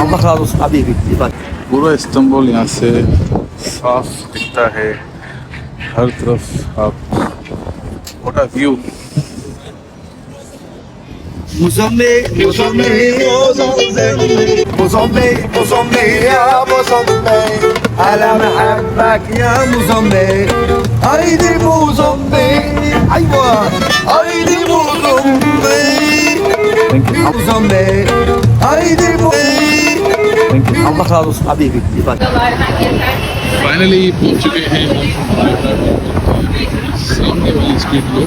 Allah razı olsun habibi. Bak. पूरा Istanbul यहाँ से साफ दिखता है, हर तरफ आप what a view. Muzambi, Muzambi, Muzambi, Muzambi ya Muzambi, على محبك يا مuzambi, haydi Muzambi, أيوة haydi Muzambi, Muzambi, haydi Muzambi. Allah razı olsun habibi. Bak. Finally पहुंच चुके हैं सामने वाली स्ट्रीट पे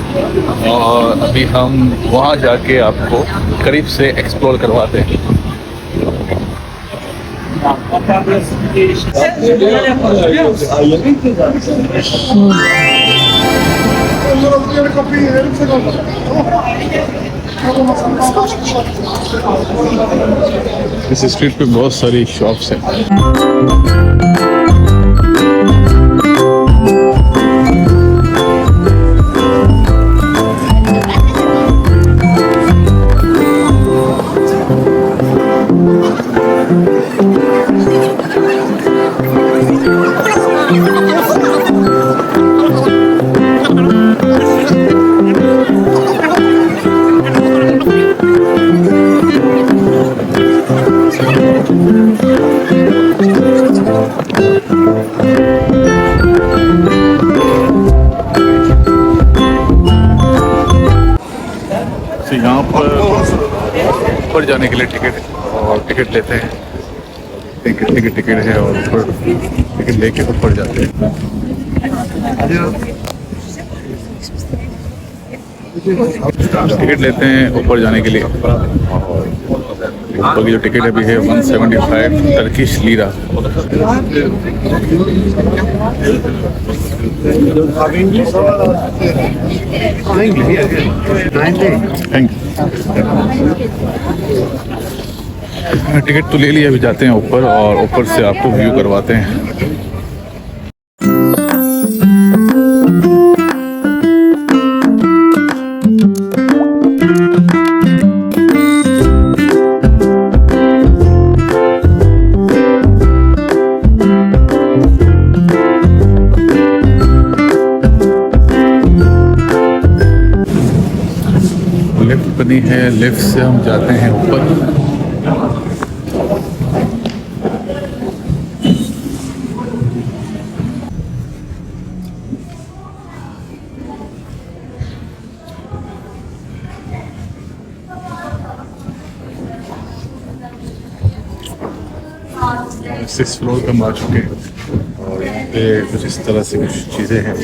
और अभी हम वहाँ जाके आपको करीब से एक्सप्लोर करवाते हैं। इस स्ट्रीट पे बहुत सारी शॉप्स हैं। तो यहाँ पर ऊपर जाने के लिए टिकट लेते हैं। टिकट है और ऊपर टिकट लेके ऊपर जाते हैं। टिकट लेते हैं ऊपर जाने के लिए और ऊपर की जो टिकट अभी है 175 टर्किश लीरा। टिकट तो ले लिया, अभी जाते हैं ऊपर और ऊपर से आपको व्यू करवाते हैं। लिफ्ट बनी है, लिफ्ट से हम जाते हैं ऊपर। सिक्स फ्लोर पे हम आ चुके हैं और यहाँ पे कुछ इस तरह से कुछ चीज़ें हैं।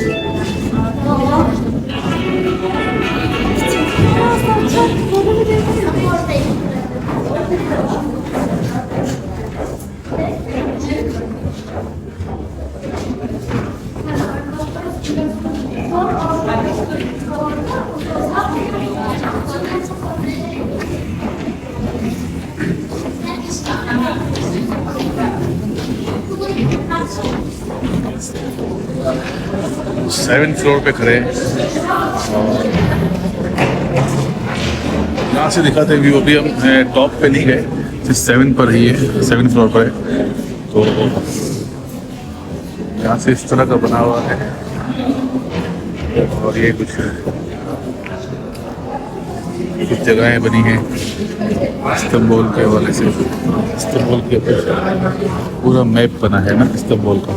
सेवन फ्लोर पे खड़े हैं और यहाँ से दिखाते व्यू। अभी हम टॉप पे नहीं गए, सिर्फ 7 पर ही है, 7 फ्लोर पर है। तो यहाँ से इस तरह का बना हुआ है और ये कुछ जगहें बनी हैं इस्तांबुल के हवाले से। इस्तांबुल के पूरा मैप बना है ना इस्तांबुल का।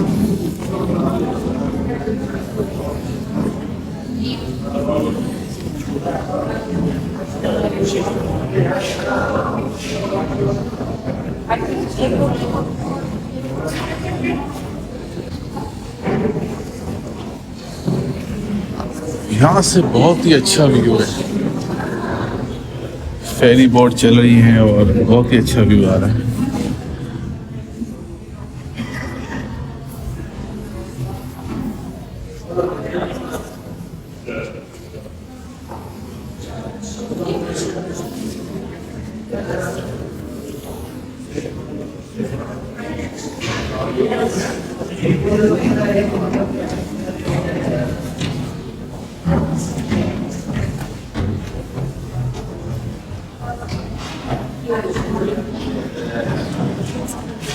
यहाँ से बहुत ही अच्छा व्यू है। फेरी बोट चल रही है और बहुत ही अच्छा व्यू आ रहा है।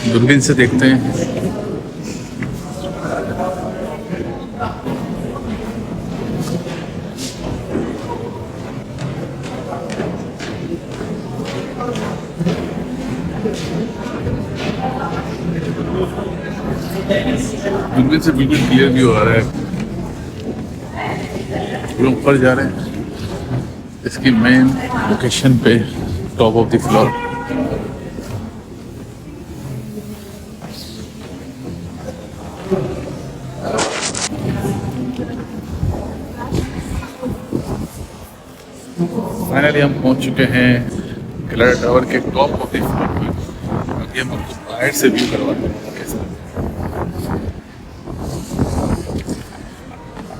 दूरबीन से देखते हैं। दूरबीन से बिल्कुल क्लियर व्यू आ रहा है। हम ऊपर जा रहे हैं इसकी मेन लोकेशन पे, top of the floor. Finally हम पहुंच चुके हैं गलाटा टावर के टॉप ऑफ द फ्लोर पे। अभी हम आपको बाहर से व्यू करवाते हैं कैसा।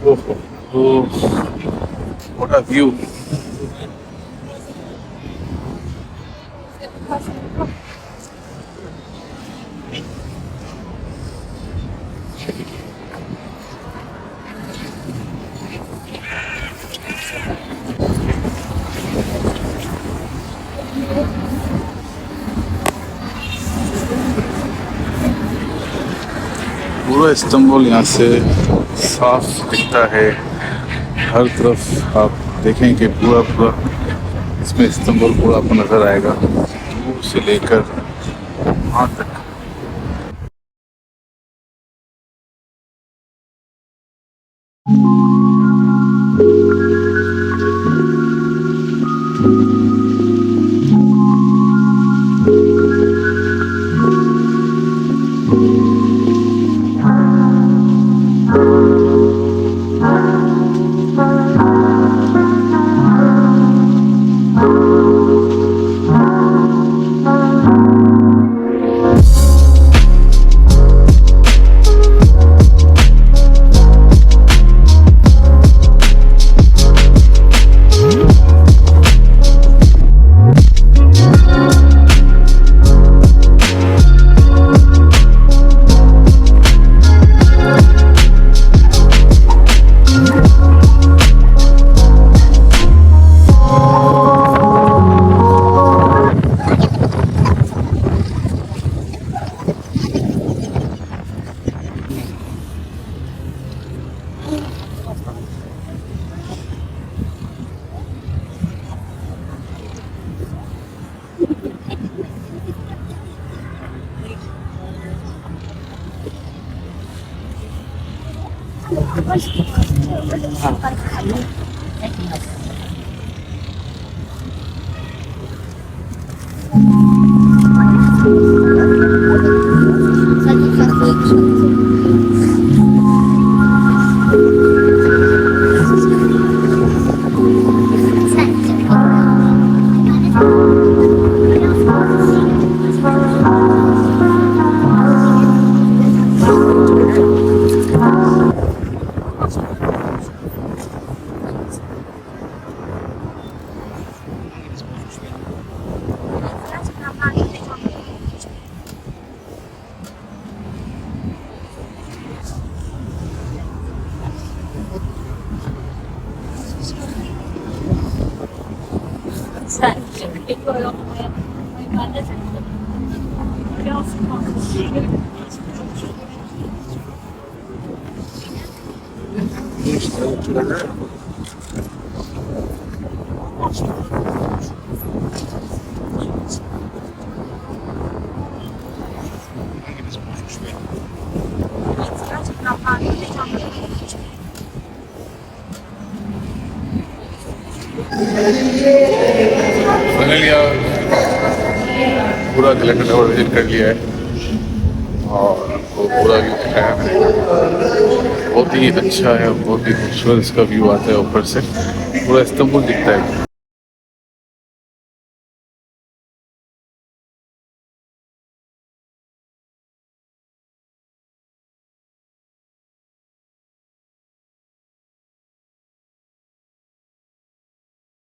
ओह, व्हाट अ व्यू। पूरा इस्तांबुल यहाँ से साफ दिखता है। हर तरफ आप देखेंगे पूरा पूरा इसमें इस्तांबुल पूरा आपको नज़र आएगा, दूर से लेकर वहाँ तक। फाइनली पूरा गलाटा टावर विजिट कर लिया है और आपको पूरा व्यू दिखाया मैंने। बहुत ही अच्छा है, बहुत ही खूबसूरत इसका व्यू आता है ऊपर से, पूरा इस्तांबुल दिखता है।